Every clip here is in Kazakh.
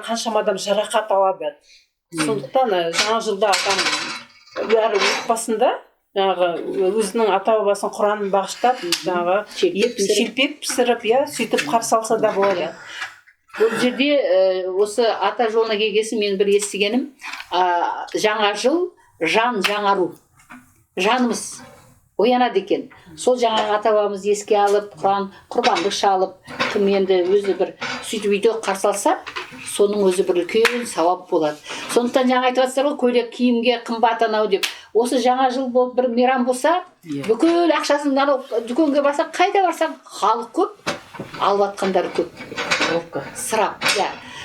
қаншама адам жарақат алады. Сондықтан жаңа жылда адам бәрі отбасында жаңағы өзінің ата бабасының құранын бағыштап жаңағы шелпеп пісіріп сөйтіп қарсы алса да болады. Бұл жерде осы ата жолына келгесін мен бір естігенім, жаңа жыл жан жаңару, жанымыз оянады екен. Сол жаңағы ата бабамыз еске алып, құрбандық шалып, кім енді өзі бір сөйтіп үйде қарсы алса, соның өзі бір үлкен сауап болады. Сондықтан жаңа айтып жатсыздар ғой, көйлек киімге қымбат анау деп. Осы жаңа жыл болып бір мейрам болса, бүкіл ақшасын дүкенге барсаң, қайда барсаң, халық көп, алып жатқандар көп. Сырап,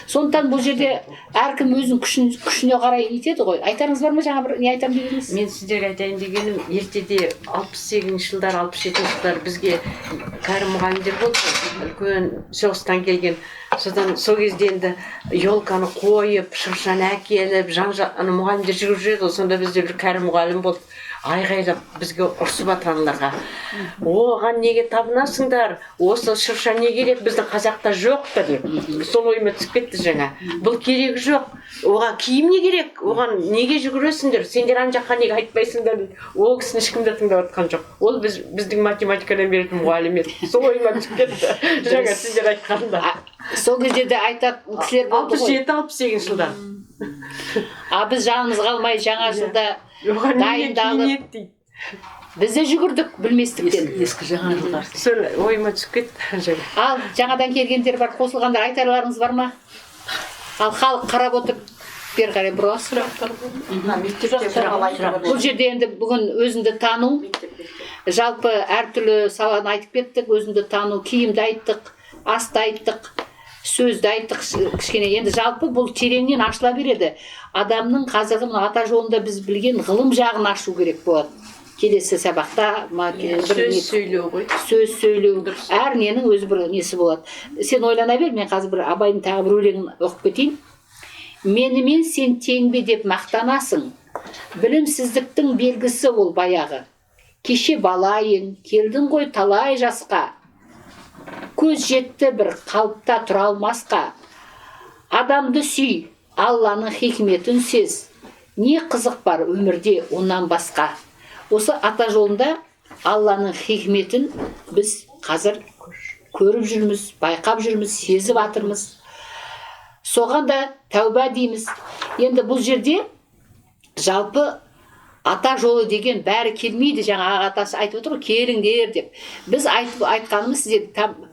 Сондықтан бұл жерде әркім өзінің күшіне қарай нетеді ғой. Айтарыңыз бар ма, жаңа бір не айтамын дегеніңіз? Мен сіздерге айтайын дегенім, ертеде 68-ші жылдар, 67-ші жылдар бізге кәрім мұғалімдер болды, үлкен соғыстан келген. Содан сол кезде енді елканы қойып, шыршаны әкеліп, мұғалімдер жүріп жүреді, сонда бізде бір кәрім мұғалім болды. Айғайлап бізге ұрсып атырандарға. Оған неге табынасыңдар? Осы шырша не керек? Біздің қазақта жоқ та деп. Сол ойыма түсіп кетті жаңа. Бұл керек жоқ. Оған киім не керек? Оған неге жүгіресіңдер? Сендер ана жаққа неге айтпайсыңдар? Ол кісіні ешкім де тыңдап жатқан жоқ. Ол біздің математикадан беретін мұғалім еді. Сол ойыма түсіп кетті. Жаңа сендер айтқанда. Сол кезде де айтатын кісілер болды ғой. 67-68 жылдар. Біз жанымыз қалмай жаңа жылда дайындалып, біз де жүгірдік білместіктен. Ескі жаңа жылдар. Сол ойыма түсіп кетті. Ал жаңадан келгендер бар, қосылғандар, айтарларыңыз бар ма? Ал халық қарап отыр, бері қарай бұрас. Бұл жерде енді бүгін өзіңді тану, жалпы әртүрлі саланы айтып кеттік, өзіңді тану, киімді айттық, асты айттық, сөзді айттық кішкене. Енді жалпы бұл тереңнен ашыла береді. Адамның қазіргі ата жолында біз білген ғылым жағын ашу керек болады. Келесі сабақта сөз сөйлеу ғой. Сөз сөйлеу. Әр ненің өзі бір несі болады. Сен ойлана бер, мен қазір бір Абайдың тағы бір өлеңін оқып кетейін. Менімен сен тең бе деп мақтанасың. Білімсіздіктің белгісі ол баяғы. Кеше балайың, келдің ғой талай жасқа. Көз жетті бір қалыпта тұра алмасқа. Адамды сүй, Алланың хикметін сез. Не қызық бар өмірде оннан басқа. Осы ата жолында Алланың хикметін біз қазір көріп жүрміз, байқап жүрміз, сезіп атырмыз. Соған да тәуба дейміз. Енді бұл жерде жалпы ата жолы деген бәрі келмейді. Жаңа атасы айтып отыр ғой, келіңдер деп. Біз айтқанымыз сіздерге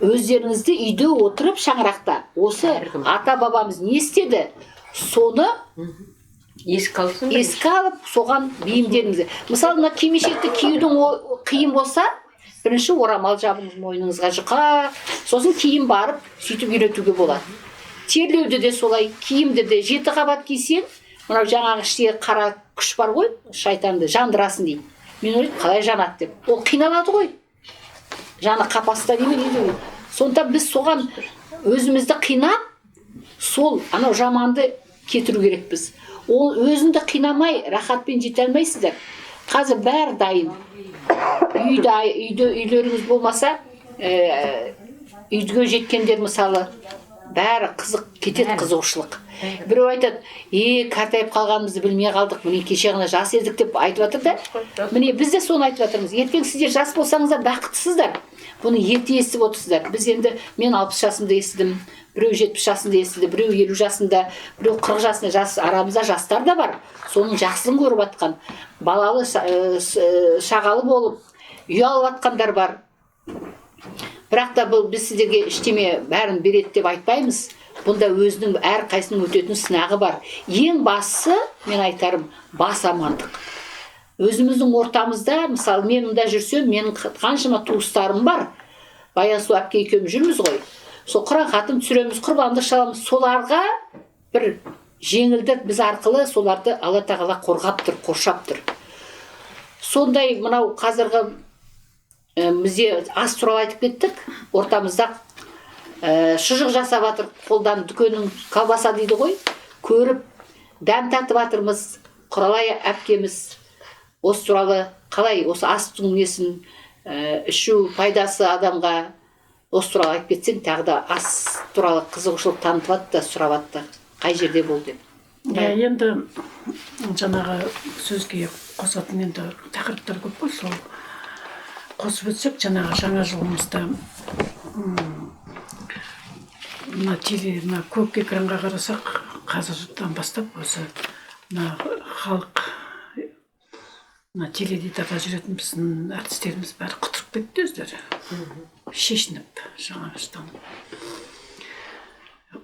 өздеріңізді үйде отырып шаңырақта осы ата бабамыз не істеді, соны еске алып, соған бейімденіңіз. Мысалы, мына кимешекті киюдің қиын болса, бірінші орамал жабыңыз мойныңызға жұқа, сосын киім барып, сөйтіп үйретуге болады. Терлеуді де солай, киімді де 7 қабат кисең, мынау жаңағы іште қара күш бар ғой, шайтанды жандырасын дейді. Мен ойлаймын, қалай жанады деп. Ол қиналады ғой. Жаны қапаста дейді. Сонда біз соған өзімізді қинап, сол анау жаманды кетіру керекпіз. Ол өзіңді қинамай, рахатпен жете алмайсыздар. Қазір бәрі дайын. Үйлеріңіз болмаса, үйге жеткендер мысалы, бәрі қызық, кетеді қызығушылық. Біреу айтады, қартайып қалғанымызды білмей қалдық, міне кеше ғана жас едік деп айтып жатыр да. Міне біз де соны айтып жатырмыз. Ертең сіздер жас болсаңыздар бақыттысыздар. Бұны ерте естіп отырсыздар. Біз енді мен 60 жасымда естідім, біреу 70 жасында естіді, біреу 50 жасында, біреу 40 жасында, арамызда жастар да бар. Соның жақсысын көріп жатқан, балалы, шағалы болып, үй алып жатқандар бар. Бірақ та бұл біз сіздерге іштеме бәрін береді деп айтпаймыз. Бұнда өзінің әр қайсының өтетін сынағы бар. Ең бастысы, мен айтарым, бас амандық. Өзіміздің ортамызда, мысалы, мен мұнда жүрсем, менің қаншама туыстарым бар. Баянсу әпке екеуміз жүрміз ғой. Сол Құран хатым түсіреміз, құрбандық шаламыз. Соларға бір жеңілдік біз арқылы соларды Алла тағала қорғап тұр, қоршап тұр. Сондай мынау қазіргі бізде ас туралы айтып кеттік. Ортамызда шұжық жасап жатыр, қолдан дүкеннің колбаса дейді ғой. Көріп, дәм татып жатырмыз. Құралай әпкеміз осы туралы қалай осы астың несін ішу пайдасы адамға осы туралы айтып кетсең, тағы да ас туралы қызығушылық танытып жатты да сұрап жатты. Қай жерде болды деп. Енді жаңағы сөзге қосатын енді тақырыптар көп қой, сол қосып өтсек, жаңағы жаңа жылымызда мына көк экранға қарасақ, қазірден бастап осы мына халық теледидарда жүретін біздің әртістеріміз бәрі құтырып кетті өздері. Шешініп жаңағыштан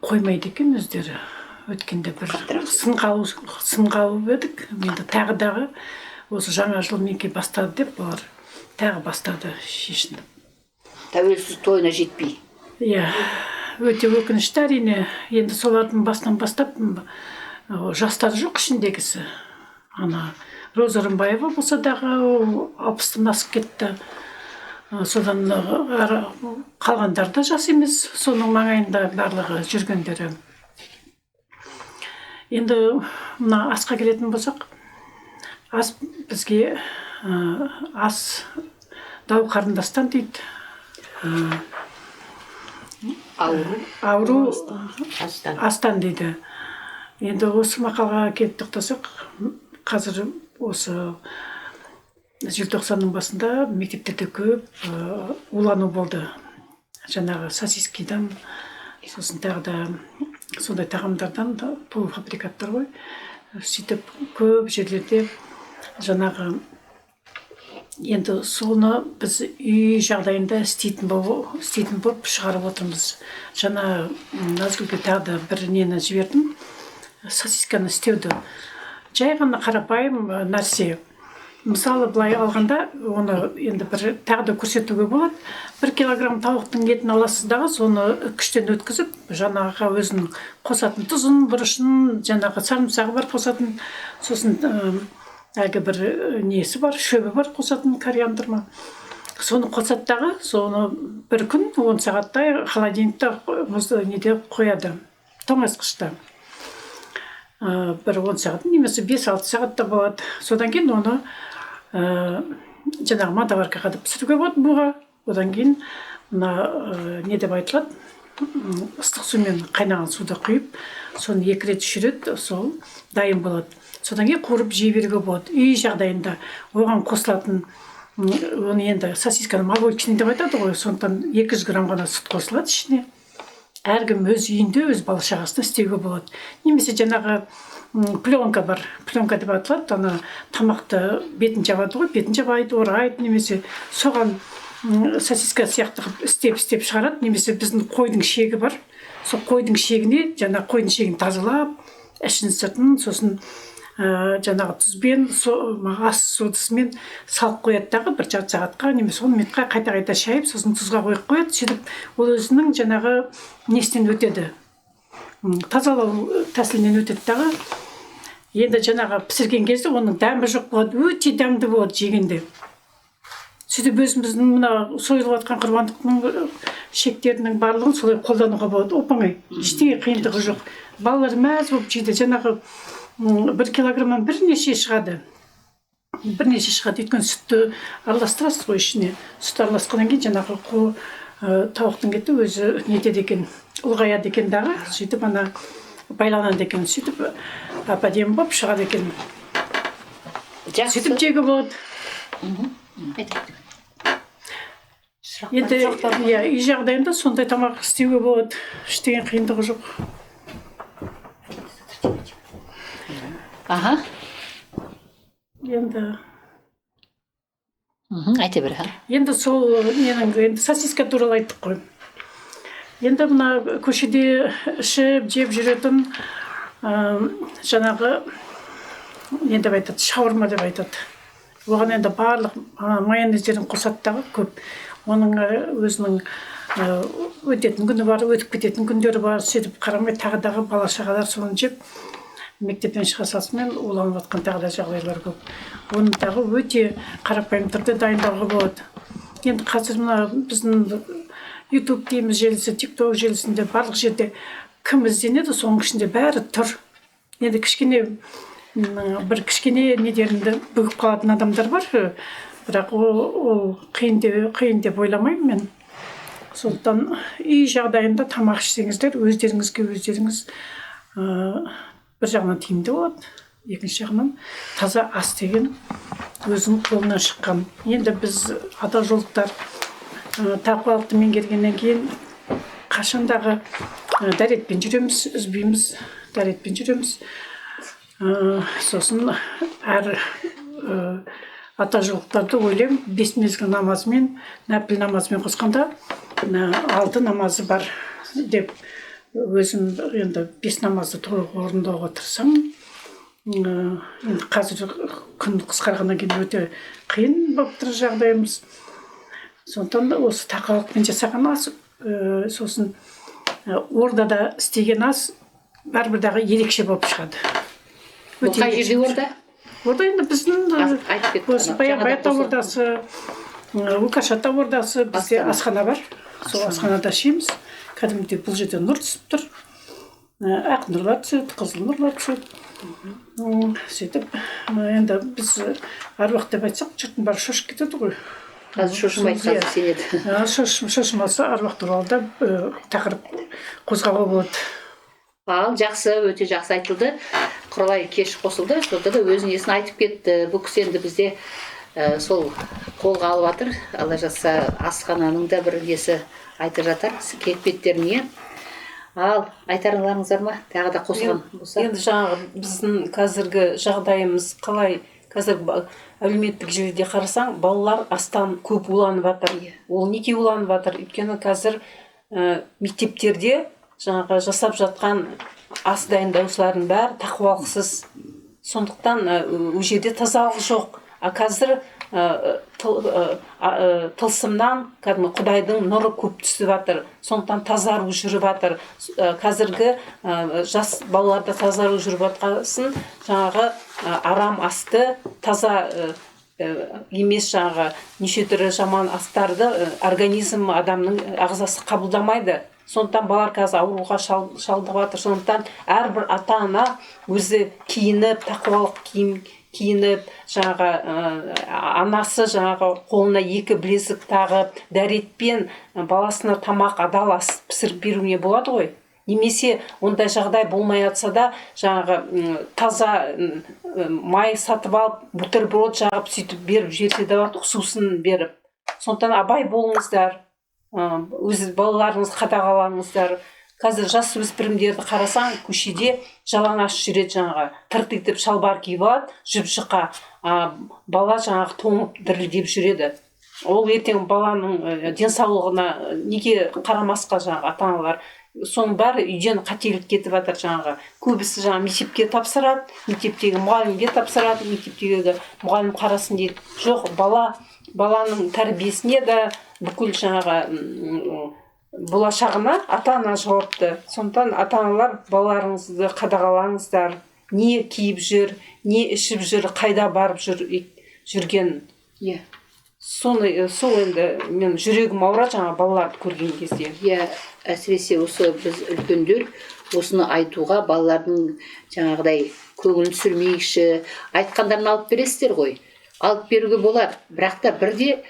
қоймайды екен өздері. Өткенде бір сынғалы едік. Енді тағы дағы осы жаңа жыл неке бастады деп, олар тағы бастады шешініп. Тәуелсіз тойына жетпей. Иә, өте өкінішті әрине. Енді солардың бастан бастап жастар жоқ ішіндегісі. Ана Роза Рымбаева болса дағы 60-тан асып кетті. Содан қалғандар да жас емес, соның маңайында барлығы жүргендері. Енді мына асқа келетін болсақ, ас бізге ас дау қарындастан дейді. Ауру астан дейді. Енді осы мақалға келіп тоқтасақ, қазір осы желтоқсанның басында мектептерде көп улану болды. Жаңағы сосискидан, сосын тағы да сондай тағамдардан, полуфабрикаттар ғой. Сөйтіп көп жерлерде жаңағы енді соны біз үй жағдайында істейтін болып шығарып отырмыз. Жаңа Назгүлге тағы да бір нені жібердім. Сосисканы істеуді. Жай ғана қарапайым нәрсе. Мысалы, былай алғанда, оны енді бір тағы да көрсетуге болады. 1 килограмм тауықтың етін аласыз дағы, соны күштен өткізіп, жаңағы өзінің қосатын тұзын, бұрышын, жаңағы сарымсағы бар қосатын, сосын әлгі бір несі бар, шөбі бар қосатын, кориандр ма. Соны қосады дағы, соны бір күн 10 сағаттай холодильникте неде қояды, тоңазытқышта. Бір 10 сағат, немесе 5-6 сағатта болады. Содан кейін оны жаңағы мантаваркаға да пісіруге болады буға. Одан кейін не деп айтылады, ыстық сумен қайнаған суды құйып, соны 2 рет жүреді, сол дайын болады. Содан кейін қуырып жей беруге болады. Үй жағдайында оған қосылатын, оны енді сосисканы молочный деп айтады ғой, сондықтан 200 грамм ғана сүт қосылады ішіне. Әркім өз үйінде өз бала шағасына істеуге болады. Немесе жаңағы пленка бар, пленка деп аталады, ана тамақты бетін жабады ғой, бетін жабайды, орайды, немесе соған сосиска сияқты істеп шығарады, немесе біздің қойдың шегі бар, сол қойдың шегіне, жаңағы қойдың шегін тазалап, ішін сыртын, сосын жаңағы тұзбен, ас содасымен салып қояды дағы 1,5 сағатқа, немесе 10 минутқа қайта шайып, сосын тұзға қойып қояды, сөйтіп ол өзінің жаңағы несінен өтеді, тазалау тәсілінен өтеді дағы. Енді жаңағы пісірген кезде оның дәмі жоқ болады, өте дәмді болады жегенде. Сөйтіп өзіміздің мына сойылып жатқан құрбандықтың шектерінің барлығын солай қолдануға болады, оп-оңай, ештеңе қиындығы жоқ. Балалар мәз болып жейді, жаңағы 1 килограммнан бірнеше шығады. Өйткені сүтті араластырасыз ғой ішіне. Сүт араласқаннан кейін жаңағы тауықтың еті өзі нетеді екен, ұлғаяды екен дағы, сөйтіп ана байланады екен, сөйтіп әп-әдемі болып шығады екен. Сөйтіп жеуге болады. Енді үй жағдайында сондай тамақ істеуге болады, ештеңе қиындығы жоқ. Аха. Енді айта бер. Енді сол менің сосиска туралы айттық қой. Енді мына көшеде ішіп жеп жүретін жаңағы не деп айтады, шаурма деп айтады. Оған енді барлық майонездерін қосады дағы көп. Оның өзінің өтетін күні бар, өтіп кететін күндері бар. Сөйтіп қарамай тағы дағы бала шағалар соны жеп мектептен шыға салысымен уланып жатқан тағы да жағдайлар көп. Оны тағы өте қарапайым түрде дайындауға болады. Енді қазір мына біздің YouTube дейміз желісі, TikTok желісінде барлық жерде кім ізденеді, соның ішінде бәрі тұр. Енді бір кішкене недерінде бүгіп қалатын адамдар бар, бірақ ол қиын деп ойламаймын мен. сондықтан үй жағдайында тамақ ішсеңіздер өздеріңізге өздеріңіз бір жағынан тиімді болады, екінші жағынан таза ас деген өзінің қолынан шыққан. Енді біз атажолдықтар тақуалықты меңгергеннен кейін қашандағы дәретпен жүреміз, үзбейміз, дәретпен жүреміз. Сосын әр атажолдықтарды ойлаймын, 5 мезгіл намазымен, нәпіл намазымен қосқанда 6 намазы бар деп өзім енді 5 намазды толық орындауға тырысамын. Енді қазір күн қысқарғаннан кейін өте қиын болып тұр жағдайымыз. Сондықтан осы тақуалықпен жасаған ас, сосын ордада істеген ас бәрібір дағы ерекше болып шығады. Бұл қай жерде орда? Орда енді біздің осы Баята ордасы, Лукашата ордасы, бізде асхана бар. Сол асханада ішеміз. Кәдімгідей бұл жерде нұр түсіп тұр. Ақ нұрлар түседі, қызыл нұрлар түседі. Сөйтіп, енді біз аруақ деп айтсақ, жұрттың бәрі шошып кетеді ғой. Қазір шошымайды, қазір сенеді. Шошымасы аруақ туралы да тақырып қозғауға болады. Ал жақсы, өте жақсы айтылды. Құралай кеш қосылды, сонда да өзінің несін айтып кетті. Бұл кісі енді бізде сол қолға алып жатыр. Алла жазса, асхананың да бір несі айтып жатар, кетпеттеріне. Ал айтарыңыздар ма? Тағы да қосылған болса. Енді жаңағы біздің қазіргі жағдайымыз қалай? Қазір әлеуметтік желіде қарасаң, балалар астан көп уланып жатыр. Ол неге уланып жатыр? Өйткені қазір мектептерде жаңағы жасап жатқан ас дайындаушылардың бәрі тақуалықсыз. Сондықтан ол жерде тазалық жоқ. А қазір тылсымнан кәдімгі Құдайдың нұры көп түсіп жатыр. Сондықтан тазару жүріп жатыр. Қазіргі жас балаларда тазару жүріп жатқасын жаңағы арам асты, таза емес жаңағы неше түрлі жаман астарды организм адамның ағзасы қабылдамайды. Сондықтан балалар қазір ауруға шалдығып жатыр. Сондықтан әрбір ата-ана өзі киініп, тақуалық киініп, жаңағы анасы жаңағы қолына 2 білезік тағып, дәретпен баласына тамақ адал ас пісіріп беруіне болады ғой. Немесе ондай жағдай болмай жатса да, жаңағы таза май сатып алып, бутерброд жағып сөйтіп беріп жерсе де болады, сусын беріп. Сондықтан абай болыңыздар. Өз балаларыңыз қадағалаңыздар. Қазір жас өспірімдерді қарасаң, көшеде жалаңаш жүреді жаңағы. Тырт етіп шалбар киіп алады, жұп-жұқа. Бала жаңағы тоңып дірілдеп жүреді. Ол ертең баланың денсаулығына неге қарамасқа жаңағы ата-аналар. Соның бәрі үйден қателік кетіп жатыр жаңағы. Көбісі жаңағы мектепке тапсырады, мектептегі мұғалімге тапсырады, мектептегі мұғалім қарасын дейді. Жоқ, баланың тәрбиесіне де бүкіл жаңағы болашағына ата-ана жауапты. Сондықтан ата-аналар балаларыңызды қадағалаңыздар. Не киіп жүр, не ішіп жүр, қайда барып жүрген. Сол енді мен жүрегім ауырады жаңа балаларды көрген кезде. Әсіресе осы біз үлкендер осыны айтуға балалардың жаңағыдай көңілін түсірмейікші, айтқандарын алып бересіздер ғой. Алып беруге болады, бірақ та бірде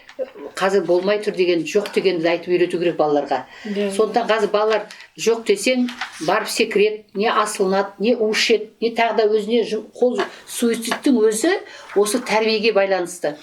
қазір болмай тұр деген жоқ дегенді айтып үйрету керек балаларға. Сондықтан қазір балалар жоқ десең, барып секіреді, не асылынады, не ушет, не тағы да өзіне қол суицидтің өзі осы тәрбиеге байланысты.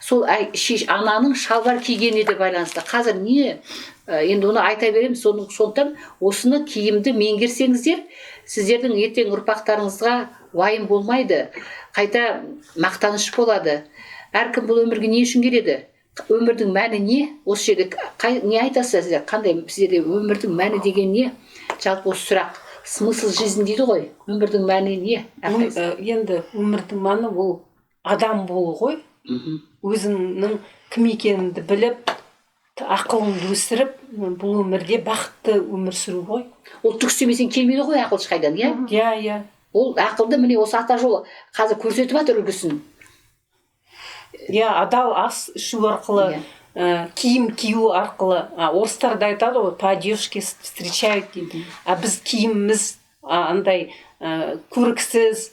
Сол ананың шалбар кигеніне де байланысты. Қазір не? Енді оны айта беремін, сондықтан осыны киімді меңгерсеңіздер, сіздердің ертең ұрпақтарыңызға уайым болмайды, қайта мақтаныш болады. Әркім бұл өмірге не үшін келеді? Өмірдің мәні не? Осы жерде не айтасыз сіздер? Қандай сіздерде өмірдің мәні деген не? Жалпы осы сұрақ. Смысл жизни дейді ғой. Өмірдің мәні не? Енді өмірдің мәні ол адам болу ғой. Өзіңнің кім екеніңді біліп, ақылыңды өсіріп, бұл өмірде бақытты өмір сүру ғой. Ол түк істемесең келмейді ғой ақыл ешқайдан, иә? Иә. Ол ақылды міне осы ата жолы қазір көрсетіп жатыр үлгісін. Адал ас ішу арқылы, киім кию арқылы. Орыстарда айтады ғой, по одежке встречают дейді. Біз киіміміз андай көріксіз,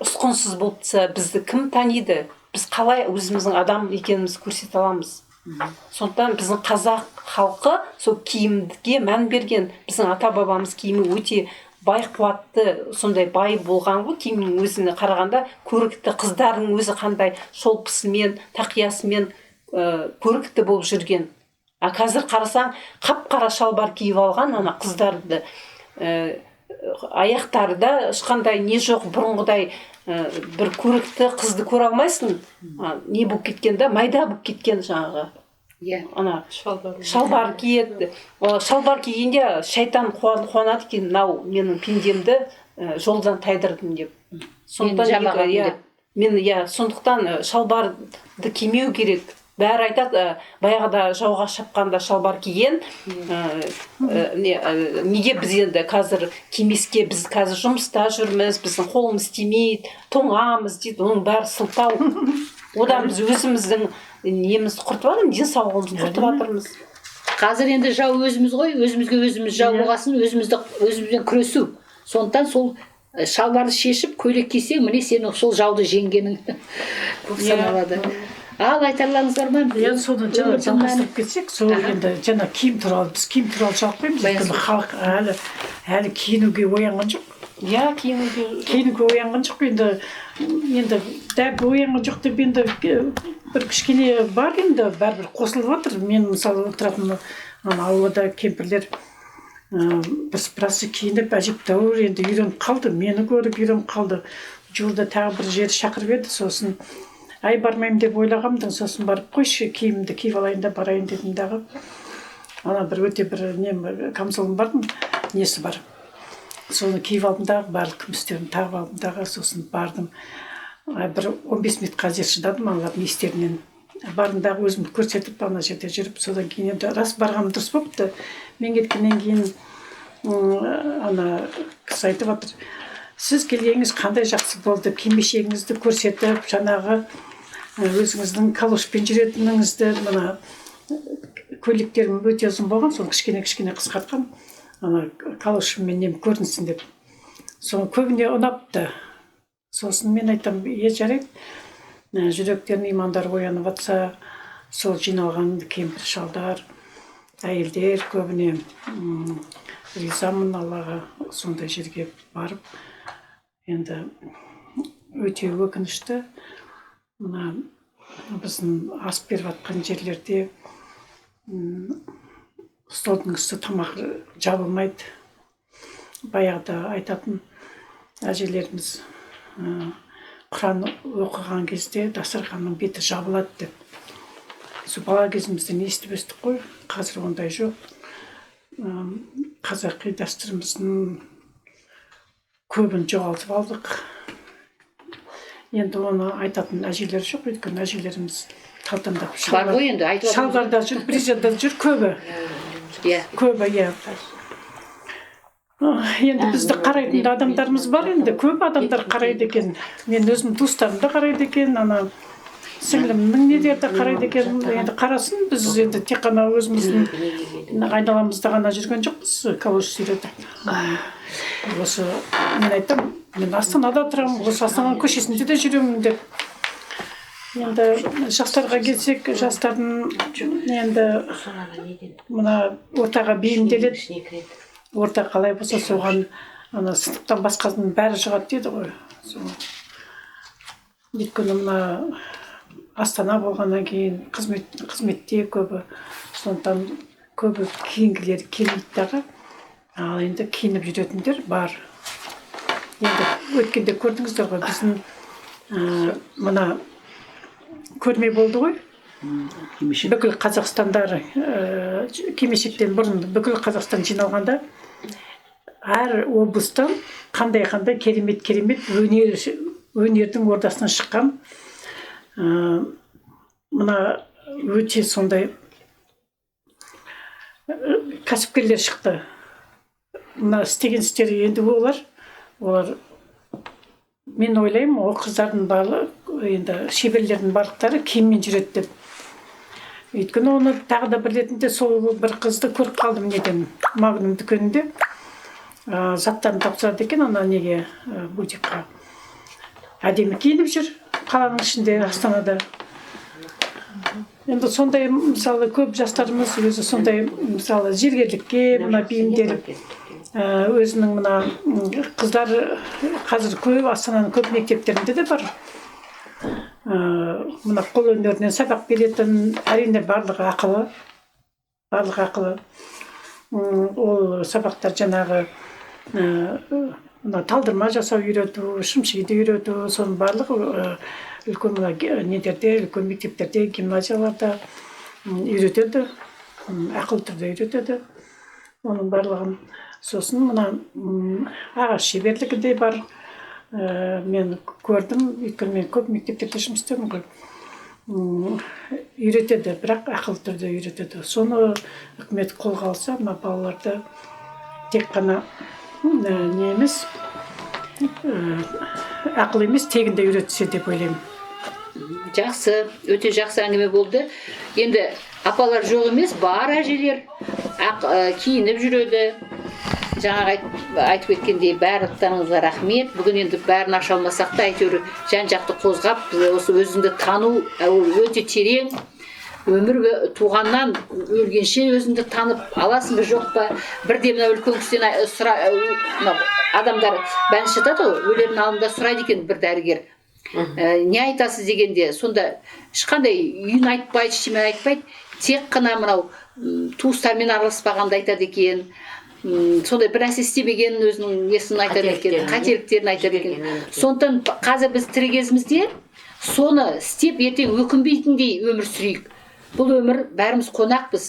ұсқынсыз болыпса, бізді кім таниды? Біз қалай өзіміздің адам екенімізді көрсете аламыз? сондықтан біздің қазақ халқы сол киімге мән берген. Біздің ата бабамыз киімі өте бай қуатты, сондай бай болған ғой. Киімнің өзіне қарағанда көрікті, қыздардың өзі қандай шолпысымен, тақиясымен көрікті болып жүрген. А қазір қарасаң, қап-қара шалбар киіп алған ана қыздарды, аяқтарында ешқандай не жоқ, бұрынғыдай бір көрікті қызды көре алмайсың. Не болып кеткен да, майда болып кеткен жаңағы. Ана шалбар киеді. Шалбар кигенде шайтан қуанады екен, мынау менің пендемді жолдан тайдырдым деп. Сондықтан шалбарды кимеу керек. Бәрі айтады, баяғыда жауға шапқанда шалбар киген, неге біз енді қазір кимеске, біз қазір жұмыста жүрміз, біздің қолымыз тимейді, тоңамыз дейді, оның бәрі сылтау. Одан біз өзіміздің немізді құртып жатырмыз, денсаулығымызды құртып жатырмыз. Қазір енді жау өзіміз ғой, өзімізге өзіміз жау болғасын, өзімізбен күресу. Сондықтан сол шалбарды шешіп, көйлек кисең, міне сенің сол жауды жеңгенің саналады. Ал айтарларыңыз бар ма? Енді соны жалғастырып кетсек, сол енді жаңа киім туралы, біз киім туралы жалықпаймыз, өйткені халық әлі киінуге оянған жоқ. Киінуге оянған жоқ, енді дәп оянған жоқ деп енді бір кішкене бар, енді бәрібір қосылып жатыр. Мен мысалы отыратын ауылда кемпірлер бірсыпырасы киініп, әжептәуір енді үйреніп қалды, мені көріп үйреніп қалды. Жуырда тағы бір жері шақырып еді, сосын бармаймын деп ойлағамдың, сосын барып қойшы киімімді киіп алайын да барайын дедім дағы. Ана бір өте бір камзолым бардың, несі бар. Соны киіп алдым дағы, барлық күмістерін тағып алдым дағы, сосын бардым. Бір 15 минутқа жер шыдадым аналардың естерінен. Бардым дағы өзімді көрсетіп, ана жерде жүріп, содан кейін енді рас барғаным дұрыс болыпты. Мен кеткеннен кейін ана кісі айтып жатыр, сіз келгеніңіз қандай жақсы болды, кимешегіңізді көрсетіп, жаңағы өзіңіздің калошпен жүретініңізді, мына көйлектерім өте ұзын болған, соны кішкене қысқартқан, ана калошыммен нем көрінсін деп. Соны көбіне ұнапты. Сосын мен айтам, жарайды, жүректерін имандар оянып жатса, сол жиналған кемпір шалдар, әйелдер көбіне ризамын Аллаға сондай жерге барып. Енді өте өкінішті, мына біздің ас беріп жатқан жерлерде столдың үсті тамақ жабылмайды. Баяғыда айтатын әжелеріміз Құран оқыған кезде дастарханның беті жабылады деп. Сол бала кезімізден естіп өстік қой, қазір ондай жоқ. Қазақи дәстүріміздің көбін жоғалтып алдық. Енді оны айтатын әжелер жоқ, өйткені әжелеріміз қалтаңдап бар ғой енді айтып шалбарда жүр, брезентта жүр, көбі. Көбі. Енді бізді қарайтын адамдарымыз бар, енді көп адамдар қарайды екен. Мен өзім туыстарым да қарайды екен, ана сіңлімнің недері де қарайды екен. Енді қарасын, біз енді тек қана өзіміздің айналамызда ғана жүрген жоқпыз, калош сүйретіп. Осы мен айтам, мен Астанада тұрамын, осы Астананың көшесінде де жүремін деп. Енді жастарға келсек, жастардың енді мына ортаға бейімделеді. Орта қалай болса соған сыныптан басқасының бәрі шығады деді ғой. Өйткені мына Астана болғаннан кейін қызметте көбі, сондықтан көбі киінгілері келмейді дағы. Ал енді киініп жүретіндер бар. Енді өткенде көрдіңіздер ғой, біздің мына көрме болды ғой. Бүкіл Қазақстандар кимешектен бұрын бүкіл Қазақстан жиналғанда әр облыстан қандай керемет өнердің ордасынан шыққан мына өте сондай кәсіпкерлер шықты. Мына істеген істері енді олар мен ойлаймын, ол қыздардың барлық енді шеберлердің барлықтары киіммен жүреді деп. Өйткені оны тағы да бір ретінде сол бір қызды көріп қалдым неден, Магнум дүкенінде заттарын тапсырады екен, ана неге бутикқа. Әдемі киініп жүр қаланың ішінде, Астанада. Енді сондай мысалы көп жастарымыз өзі сондай мысалы зергерлікке мына бейімделіп өзінің мына қыздар қазір көп Астананың көп мектептерінде де бар. Мына қол өнерінен сабақ беретін, әрине барлығы ақылы. Ол сабақтар жаңағы мына талдырма жасау үйрету, шымшиды үйрету, соның барлығы үлкен мына недерде, үлкен мектептерде, гимназияларда үйретеді, ақылы түрде үйретеді. Оның барлығын сосын мына ағаш шеберлігі де бар. Мен көрдім, өйткені мен көп мектептерде жұмыс істедім ғой. Үйретеді, бірақ ақылы түрде үйретеді. Соны үкімет қолға алса, мына балаларды тек қана не емес, ақыл емес, тегінде үйретсе деп ойлаймын. Жақсы, өте жақсы әңгіме болды. Енді апалар жоқ емес, бар әжелер киініп жүреді. Жаңағы айтып кеткендей барлықтарыңызға рахмет. Бүгін енді бәрін аша алмасақ та әйтеуір жан-жақты қозғап, осы өзіңді тану өте терең. Өмір туғаннан өлгенше өзіңді танып аласың ба жоқ па? Бірде мына үлкен кісіден адамдар бәліш жатады ғой, өлердің алдында сұрайды екен бір дәрігер. Не айтасыз дегенде, сонда ешқандай үйін айтпайды, ештеме айтпайды, тек қана мынау туыстармен араласпағанды айтады екен. Сондай бір нәрсе істемеген өзінің несін айтады екен, қателіктерін айтады екен. Сондықтан қазір біз тірі кезімізде соны істеп ертең өкінбейтіндей өмір сүрейік. Бұл өмір бәріміз қонақпыз.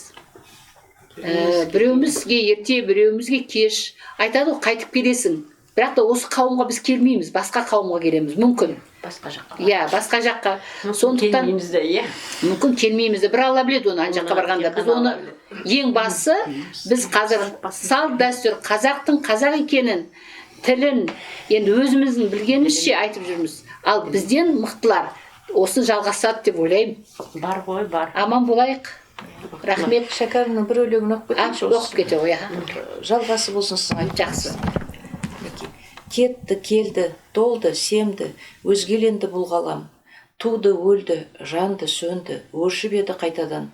Біреуімізге ерте, біреуімізге кеш. Айтады ғой, қайтып келесің. Бірақ та осы қауымға біз келмейміз, басқа қауымға келеміз, мүмкін. Басқа жаққа. Иә, басқа жаққа. Сондықтан мүмкін келмейміз. Бір Алла біледі оны ана жаққа барғанда. Біз оны ең басы біз қазір салт дәстүр қазақтың қазақ екенін, тілін енді өзіміздің білгенімізше айтып жүрміз. Ал бізден мықтылар осыны жалғасады деп ойлаймын. Бар ғой, бар. Аман болайық. Рахмет. Шәкәрімнің бір өлеңін оқып кетейінші. Оқып кете ғой. Жалғасы болсын сіздің айтып. Жақсы. Кетті, келді, толды, семді, өзгеленді бұл ғалам. Туды, өлді, жанды, сөнді, өршіп еді қайтадан.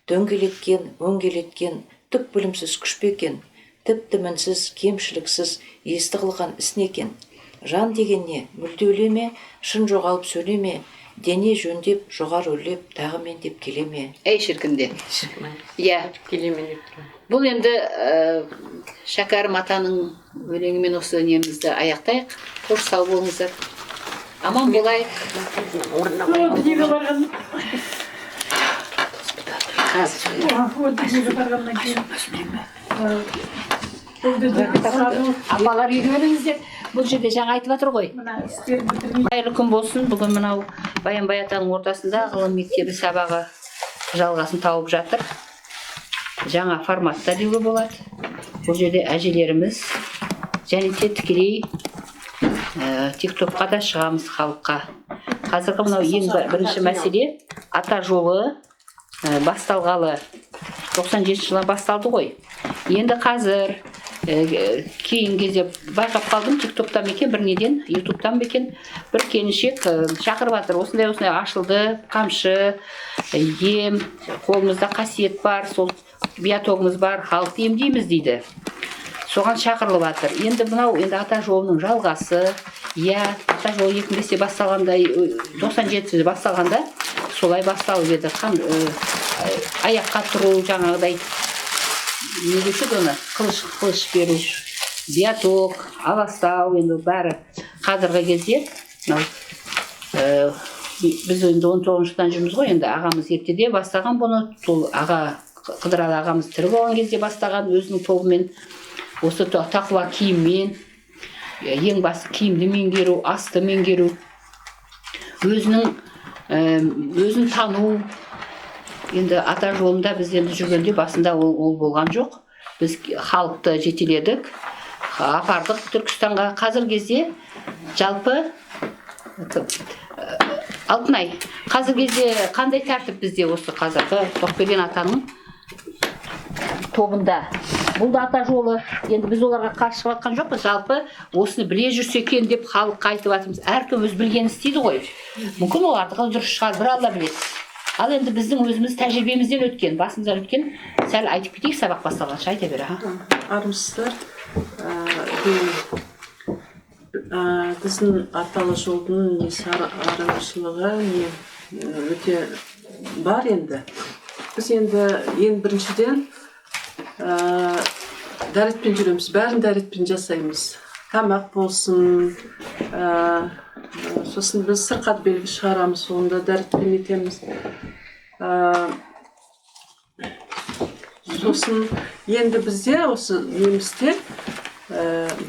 Дөңгелеткен, өңгелеткен, түк білімсіз күш пе екен, тіпті мінсіз, кемшіліксіз, есті қылған іс не екен. Жан деген не, мүлде өлеме, шын жоғалып сөйлеме, дене жөндеп, жоғар өрлеп, тағы мен деп келеме. Әй шіркінде. Иә. Келеме деп тұрмын. Бұл енді Шәкәрім атаның өлеңімен осы немізді аяқтайық. Қош сау болыңыздар. Аман болайық. Дүниеге барған апалар үйреніңіздер. Бұл жерде жаңа айтып жатыр ғой. Қайырлы күн болсын. Бүгін мынау Баянбай атаның ортасында ғылым мектебі сабағы жалғасын тауып жатыр. Жаңа форматта деуге болады. Бұл жерде әжелеріміз және тікелей тиктокқа да шығамыз халыққа. Қазіргі мынау ең бірінші мәселе ата жолы басталғалы 97 жылы басталды ғой. Енді қазір кейін кезде байқап қалдым, тиктоктан екен, бір неден, ютубтан екен, бір келіншек шақырып жатыр. Осындай ашылды, қамшы, ем, қолымызда қасиет бар, сол биотогымыз бар, халықты емдейміз дейді. Соған шақырылып жатыр. Енді мынау ата жолының жалғасы, ата жолы 2005-те басталғанда, 97-де басталғанда, солай басталып еді. Аяққа тұру, жаңағыдай не деуші оны, қылыш беру, биоток, аластау, енді бәрі қазіргі кезде, біз енді 19 жылдан жүрміз ғой, енді ағамыз ертеде бастаған бұны, сол Қыдыралы ағамыз тірі болған кезде бастаған өзінің тобымен, осы тақуа киіммен, ең басы киімді меңгеру, асты меңгеру, өзін тану. Енді ата жолында біз енді жүргенде басында ол болған жоқ. Біз халықты жетеледік, апардық Түркістанға. Қазір кезде жалпы Алтынай, қазір кезде қандай тәртіп бізде осы қазіргі Тоқберген атаның тобында? Бұл да ата жолы. Енді біз оларға қарсы шығып жатқан жоқпыз. Жалпы осыны біле жүрсе екен деп халыққа айтып жатырмыз. Әркім өз білгенін істейді ғой. Мүмкін олардікі дұрыс шығар, бір Алла біледі. Ал енді біздің өзіміз тәжірибемізден өткен, басымыздан өткен, сәл айтып кетейік сабақ басталғанша, айта бер. Армысыздар. Біздің аталы жолдың арақашылығы өте бар енді. Біз енді ең біріншіден дәретпен жүреміз, бәрін дәретпен жасаймыз. Тамақ болсын, сосын біз сырқат белгі шығарамыз, онда дәретпен етеміз. Сосын енді бізде осы немісте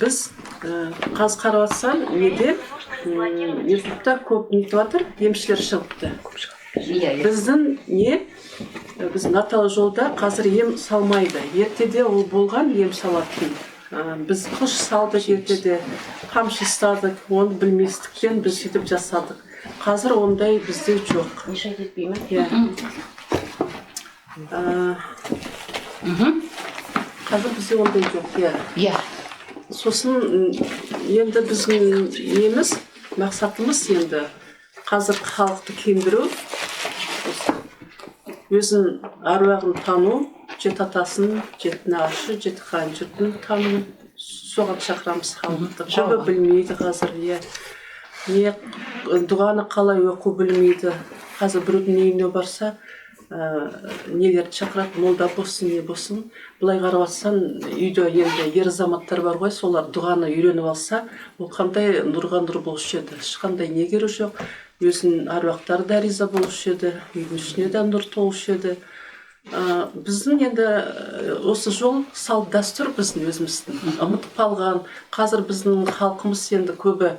біз қазір қарап жатсам неде ютубта көп нетіп жатыр, емшілер шығыпты. Біздің біздің аталы жолда қазір ем салмайды. Ертеде ол болған ем салатын. Біз қыш салдық ертеде, қамшы ұстадық, оны білместіктен біз сөйтіп жасадық. Қазір ондай бізде жоқ. Ешай кетпей ме? Қазір бізде ондай жоқ. Сосын енді біздің неміз, мақсатымыз енді қазір халықты кендіру, өзін аруағын тану, жеті атасын, жеті нағашы, жеті хан жұртын тану, соған шақырамыз халықты. Көбі білмейді қазір, не дұғаны қалай оқу білмейді. Қазір біреудің үйіне барса, нелерді шақырады, молда болсын, не болсын. Бұлай қарап жатсаң, үйде енді ер азаматтар бар ғой, солар дұғаны үйреніп алса, ол қандай нұрға нұр болушы еді. Ешқандай не керек жоқ. Өзінің аруақтары да риза болушы еді, үйдің ішіне де нұр толушы еді. Біздің енді осы жол салт дәстүр біздің өзіміздің. Ұмытып қалған, қазір біздің халқымыз енді көбі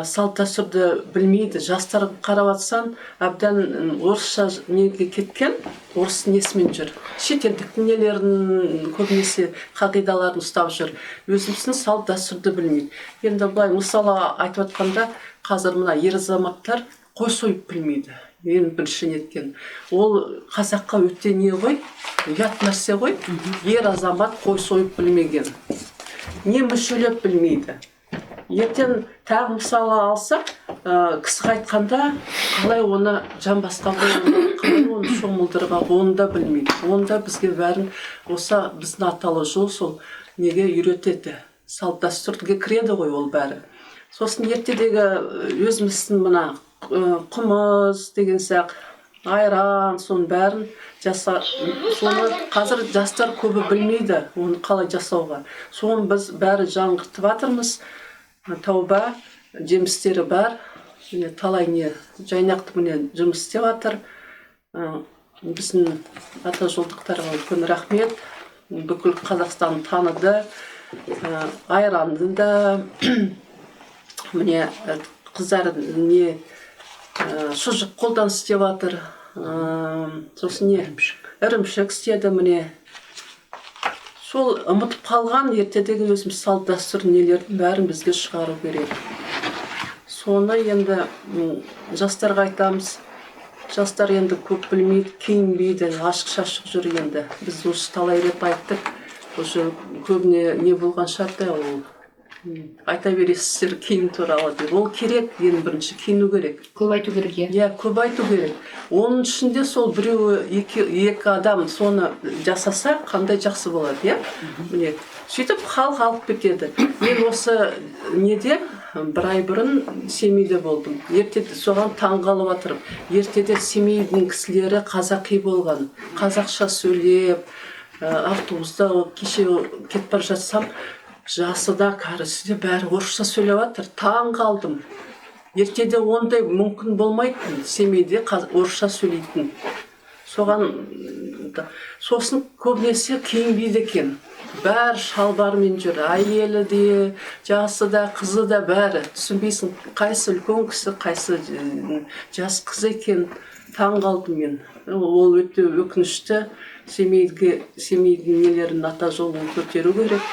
салт дәстүрді білмейді. Жастар қарап жатсаң, әбден орысша неге кеткен, орыс несімен жүр. Шетелдіктің нелерін көбінесе қағидаларын ұстап жүр. Өзіміздің салт дәстүрді білмейді. Енді былай мысалы айтып жатқанда, қазір мына ер азаматтар қой сойып білмейді. Ең бірінші неткен. Ол қазаққа өте не ғой, ұят нәрсе ғой. Ер азамат қой сойып білмеген. Не мүшелеп білмейді. Ертең тағы мысалы алсақ, кісіге айтқанда қалай оны жамбасқа қойып, қалай оны шомылдырға, оны да білмейді. Оны да бізге бәрін осы біздің аталы жол сол неге үйретеді. Салт дәстүрге кіреді ғой ол бәрі. Сосын ертедегі өзіміздің мына қымыз деген сияқты, айран, соның бәрін соны қазір жастар көбі білмейді, оны қалай жасауға. Соны біз бәрі жаңғыртып жатырмыз. Тауба жемістері бар, талай не жайнақты міне жұмыс істеп жатыр. Біздің ата жолдықтарға үлкен рахмет. Бүкіл Қазақстан таныды, айранды да, міне қыздар не шұжық қолданыс істеп жатыр. Сосын не ірімшік істеді міне. Сол ұмытып қалған ертедегі өзіміз салт дәстүр нелердің бәрін бізге шығару керек. Соны енді жастарға айтамыз. Жастар енді көп білмейді, киінбейді, ашық-шашық жүр енді. Біз осы талай рет айттық. Уже көбіне не болған шарты ол айта бересіздер киім туралы деп. Ол керек, ең бірінші киіну керек. Көп айту керек, көп айту керек. Оның ішінде сол біреуі екі адам соны жасаса қандай жақсы болады, Міне, сөйтіп халық алып кетеді. Мен осы неде бір ай бұрын Семейде болдым. Ертеде соған таңғалып жатырмын. Ертеде Семейдің кісілері қазақи болған, қазақша сөйлеп, автобуста кеше кетіп бара жатсам, жасы да кәрісі де бәрі орысша сөйлеп жатыр. Таң қалдым. Ертеде ондай мүмкін болмайтын. Семейде орысша сөйлейтін. Сосын көбінесе киінбейді екен. Бәрі шалбармен жүр. Әйелі де, жасы да, қызы да бәрі. Түсінбейсің, қайсы үлкен кісі, қайсы жас қыз екен. Таң қалдым мен. Ол өте өкінішті. Семейдің нелерін ата жолын көтеру керек.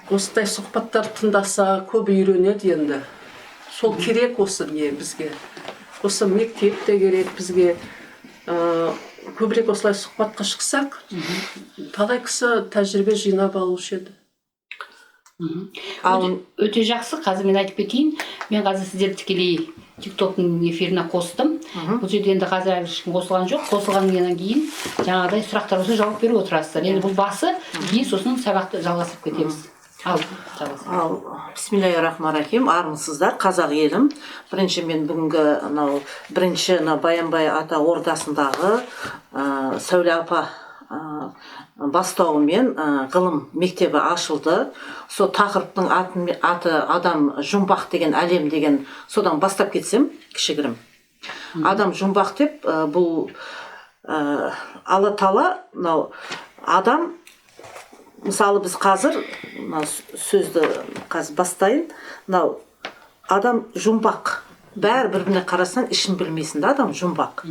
Осындай сұхбаттар тыңдаса көп үйренеді енді. Сол керек осы не бізге. Осы мектеп те керек бізге. Көбірек осылай сұхбатқа шықсақ, талай кісі тәжірибе жинап алушы еді. Өте жақсы. Қазір мен айтып кетейін. Мен қазір сіздерді тікелей TikTok-ның эфиріне қостым. Бұл жерде енді қазір әлі ешкім қосылған жоқ. Қосылғаннан кейін жаңағыдай сұрақтар болса жауап беріп отырасыздар. Енді бұл басы, кейін сосын сабақты жалғасып кетеміз. Ал бисмиллахи-рахмани-рахим. Армысыздар, қазақ елім. Бірінші мен бүгінгі бірінші Баянбай ата ордасындағы Сәуле апа бастауымен ғылым мектебі ашылды. Сол тақырыптың аты адам жұмбақ деген әлем деген, содан бастап кетсем кішігірім. Адам жұмбақ деп, бұл Алла Тағала адам, мысалы біз қазір сөзді бастайын, адам жұмбақ. Бәрі бір-біріне қарасаң ішін білмейсің, адам жұмбақ.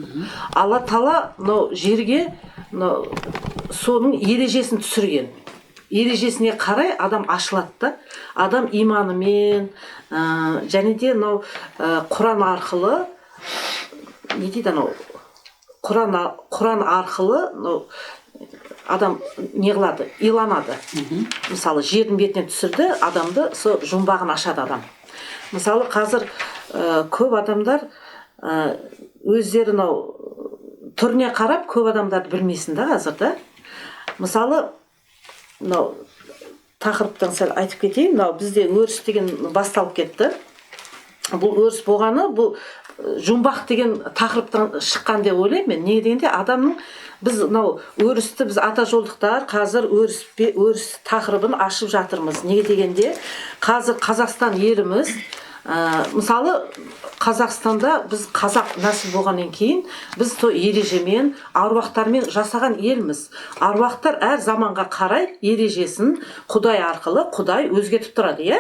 Алла Тағала жерге соның ережесін түсірген. Ережесіне қарай адам ашылады да. Адам иманымен, және де Құран арқылы, не дейді Құран арқылы адам не қылады, иланады. Мысалы, жердің бетіне түсірді, адамды сол жұмбағын ашады адам. Мысалы, қазір көп адамдар өздері түріне қарап көп адамдарды білмейсің да қазір да. Мысалы, тақырыптан сәл айтып кетейін. Бізде өріс деген басталып кетті. Бұл өріс болғаны, бұл жұмбақ деген тақырыптан шыққан деп ойлаймын мен. Неге дегенде адамның біз өрісті, біз ата жолдықтар қазір өріс тақырыбын ашып жатырмыз. Неге дегенде қазір Қазақстан еліміз, мысалы Қазақстанда біз қазақ нәсіл болғаннан кейін біз ережемен, аруақтармен жасаған елміз. Аруақтар әр заманға қарай ережесін Құдай арқылы Құдай өзгертіп тұрады, иә?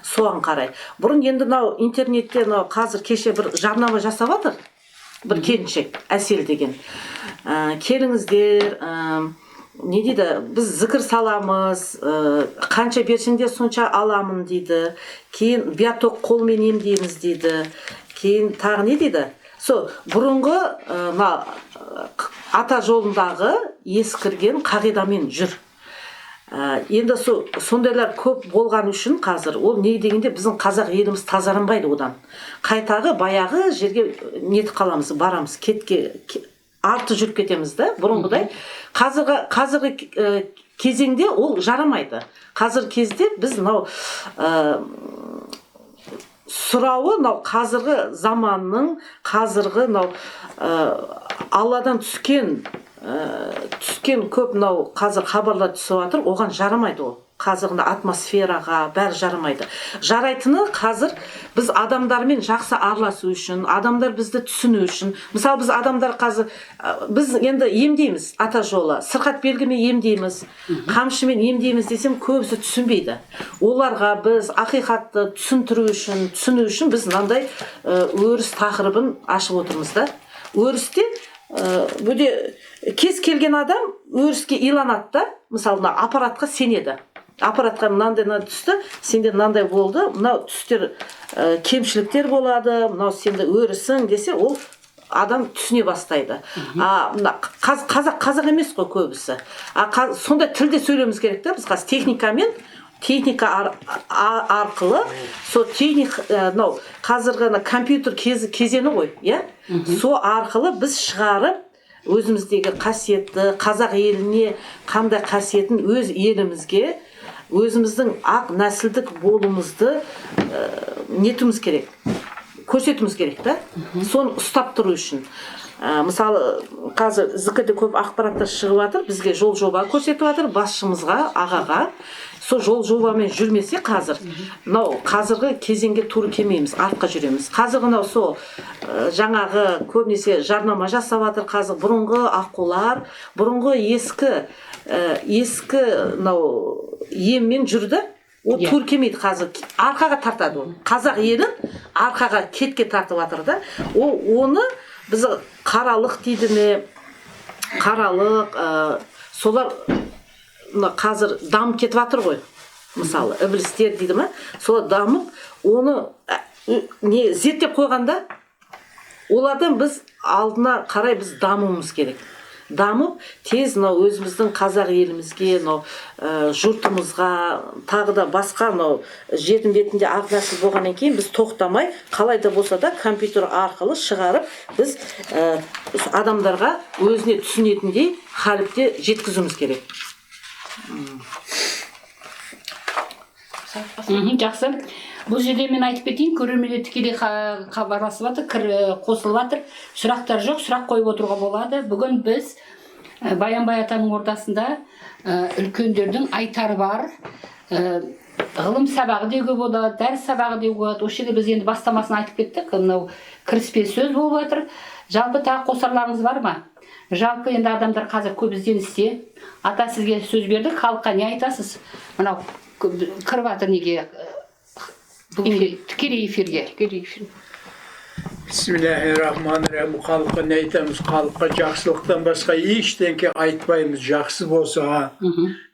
Соған қарай. Бұрын енді интернетте қазір кеше бір жарнама жасап жатыр. Бір келіншек, Әсел деген. Келіңіздер, не дейді, біз зікір саламыз, қанша берсеңдер сонша аламын дейді. Кейін биоток қолмен емдейміз дейді. Кейін тағы не дейді? Бұрынғы ата жолындағы ескірген қағидамен жүр. Енді сондайлар көп болған үшін қазір, ол не дегенде біздің қазақ еліміз тазарынбайды одан. Қайтағы баяғы жерге нетіп қаламыз, барамыз, арты жүріп кетеміз да, бұрынғыдай. Қазіргі кезеңде ол жарамайды. Қазір кезде біз сұрауы қазіргі заманның, қазіргі Алладан түскен көп қазір хабарлар түсіп жатыр, оған жарамайды ол. Қазіргі атмосфераға бәрі жарамайды. Жарайтыны қазір біз адамдармен жақсы араласу үшін, адамдар бізді түсіну үшін. Мысалы, біз адамдар қазір, біз енді емдейміз ата жолы, сырқат белгімен емдейміз, қамшымен емдейміз десем, көбісі түсінбейді. Оларға біз ақиқатты түсіну үшін біз мынандай өріс тақырыбын ашып отырмыз да. Өрісте бүде кез келген адам өріске иланады да, мысалы, аппаратқа сенеді. Аппаратқа мынандай түсті, сенде мынандай болды, мынау түстер кемшіліктер болады, мынау сенде өрісің десе, ол адам түсіне бастайды. Қазақ емес қой көбісі. Сондай тілде сөйлеуіміз керек та, біз қазір техника арқылы, қазіргі компьютер кезені ғой, со арқылы біз шығарып, өзіміздегі қасиетті, қазақ еліне қандай қасиетін өз елімізге, өзіміздің ақ нәсілдік болуымызды нетуіміз керек, көрсетуіміз керек та, соны ұстап тұру үшін. Мысалы, қазір зікірде көп ақпараттар шығып жатыр, бізге жол жоба көрсетіп жатыр, басшымызға, ағаға. Сол жол жобамен жүрмесе қазір, қазіргі кезеңге тура келмейміз, артқа жүреміз. Қазір сол жаңағы көбінесе жарнама жасап жатыр, қазір бұрынғы аққулар, бұрынғы ескі еммен жүрді, ол тура келмейді қазір, арқаға тартады ол. Қазақ елін арқаға кетке тартып жатыр да, оны біз қаралық дейді ме, қаралық, солар қазір дамып кетіп жатыр ғой, мысалы, ібілістер дейді ме, солар дамып, оны зерттеп қойғанда, олардан біз алдына қарай біз дамуымыз керек. дамып тез мынау өзіміздің қазақ елімізге, мынау жұртымызға, тағы да басқа мынау жердің бетінде ақ нәсіл болғаннан кейін біз тоқтамай, қалай да болса да компьютер арқылы шығарып біз адамдарға өзіне түсінетіндей халіпте жеткізуіміз керек. Жақсы. Бұл жерде мен айтып кетейін, көрермендер тікелей хабарласып жатыр, қосылып жатыр. Сұрақтар жоқ, сұрақ қойып отыруға болады. Бүгін біз Баянбай атаның ордасында үлкендердің айтары бар. Ғылым сабағы деуге болады, дәріс сабағы деуге болады. Осы жерде біз енді бастамасын айтып кеттік. Мынау кіріспе сөз болып жатыр. Жалпы тағы қосарларыңыз бар ма? Жалпы енді адамдар қазір көп ізденісте. Ата сізге сөз берді, халыққа не айтасыз? Мынау кіріп жатыр неге? Тікелей эфирге. Бисмиллахиррахманиррахим. Халыққа не айтамыз? Халыққа жақсылықтан басқа ештеңе айтпаймыз. Жақсы болса,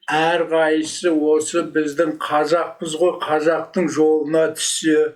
әрқайсысы осы біздің қазақпыз ғой, қазақтың жолына түссе,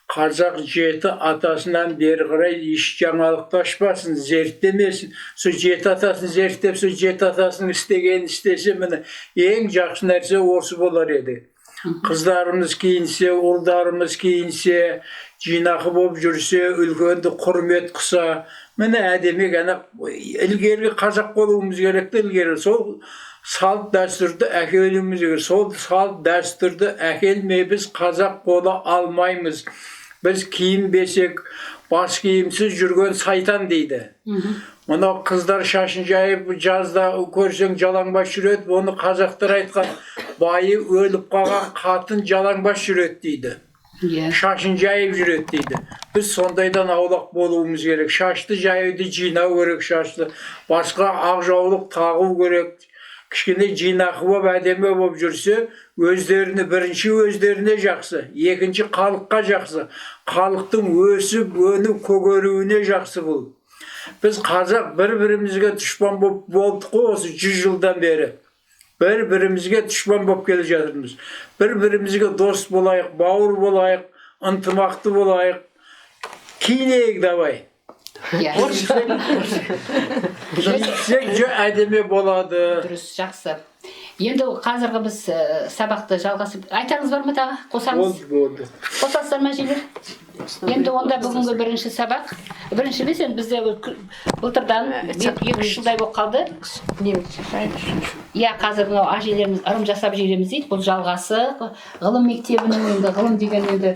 қазақ жеті атасынан бері қарай еш жаңалықты ашпасын, зерттемесін. Сол жеті атасын зерттеп, сол жеті атасының істегенін істесе, міне ең жақсы нәрсе осы болар еді. Қыздарымыз киінсе, ұлдарымыз киінсе, жинақы болып жүрсе, үлкенді құрмет қылса, міне әдемі ғана ілгері қазақ болуымыз керек те, ілгері сол салт дәстүрді әкелуіміз керек. Сол салт дәстүрді әкелмей біз қазақ бола алмаймыз. Біз киінбесек, бас киімсіз жүрген сайтан дейді. Мынау қыздар шашын жайып жазда көрсең жалаңбас жүреді, оны қазақтар айтқан, байы өліп қалған қатын жалаңбас жүреді дейді. Шашын жайып жүреді дейді. Біз сондайдан аулақ болуымыз керек. Шашты жаюды жинау керек, шашты. Басқа ақ жаулық тағу керек. Кішкене жинақы болып, әдемі болып жүрсе, бірінші өздеріне жақсы, екінші халыққа жақсы. Халықтың өсіп, өніп, көгеруіне жақсы бұл. Біз қазақ бір-бірімізге дұшпан болдық қой осы 100 жылдан бері. Бір-бірімізге дұшпан болып келе жатырмыз. Бір-бірімізге дос болайық, бауыр болайық, ынтымақты болайық. Киінейік давай. Әдемі болады. Дұрыс, жақсы. Енді қазіргі біз сабақты жалғасып, айтарыңыз бар ма тағы? Қосамыз? Болды. Қосасыздар ма жеңдер? Енді онда бүгінгі бірінші сабақ. Бірінші емес, енді бізде былтырдан 2-3 жылдай болып қалды. Иә, қазір мынау ажелеріміз ырым жасап жүреміз дейді. Бұл жалғасы ғылым мектебінің енді ғылым деген енді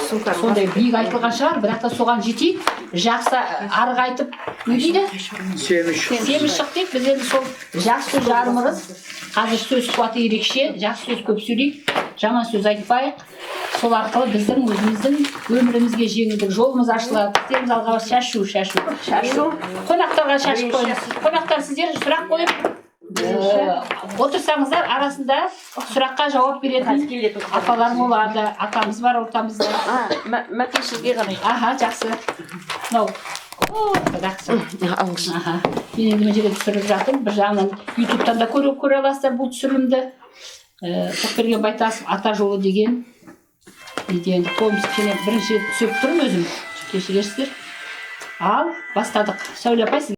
сондай биік айтылған шығар, бірақ та соған жетейік. Жақсы арғы айтып, не дейді? Семіз шық дейді. Біз енді сол жақсы жарымыз. Қазір сөз қуаты ерекше, жақсы сөз көп сөйлейік, жаман сөз айтпайық. Сол арқылы біздің өзіміздің өмірімізге жеңілдік, жолымыз ашылады. Сіздеріміз алға шашу. Қонақтарға шашып қойыңыз. Қонақтар сіздер сұрақ қойып отырсаңыздар, арасында сұраққа жауап беретін апалар болады, атамыз бар ортамызда. Мәке сізге қарай. Аха, жақсы. Мынау. Жақсы. Мен енді мына жерде түсіріп жатырмын. Бір жағынан ютубтан да көре аласыздар бұл түсірілімді. Тоқберген Байтасов ата жолы деген енді қолымыз кішкене бірінші түсіріп тұрмын өзім. Кешірерсіздер. Ал бастадық. Сәуле апай, сіз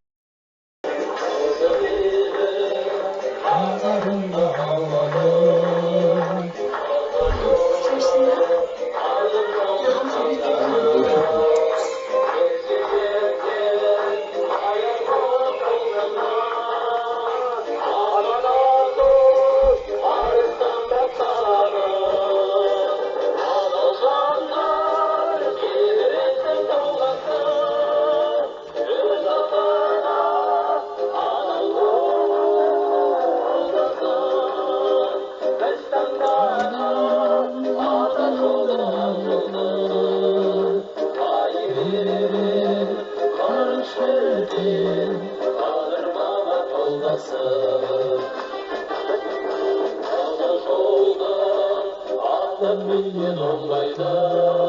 Bilgen olmaydı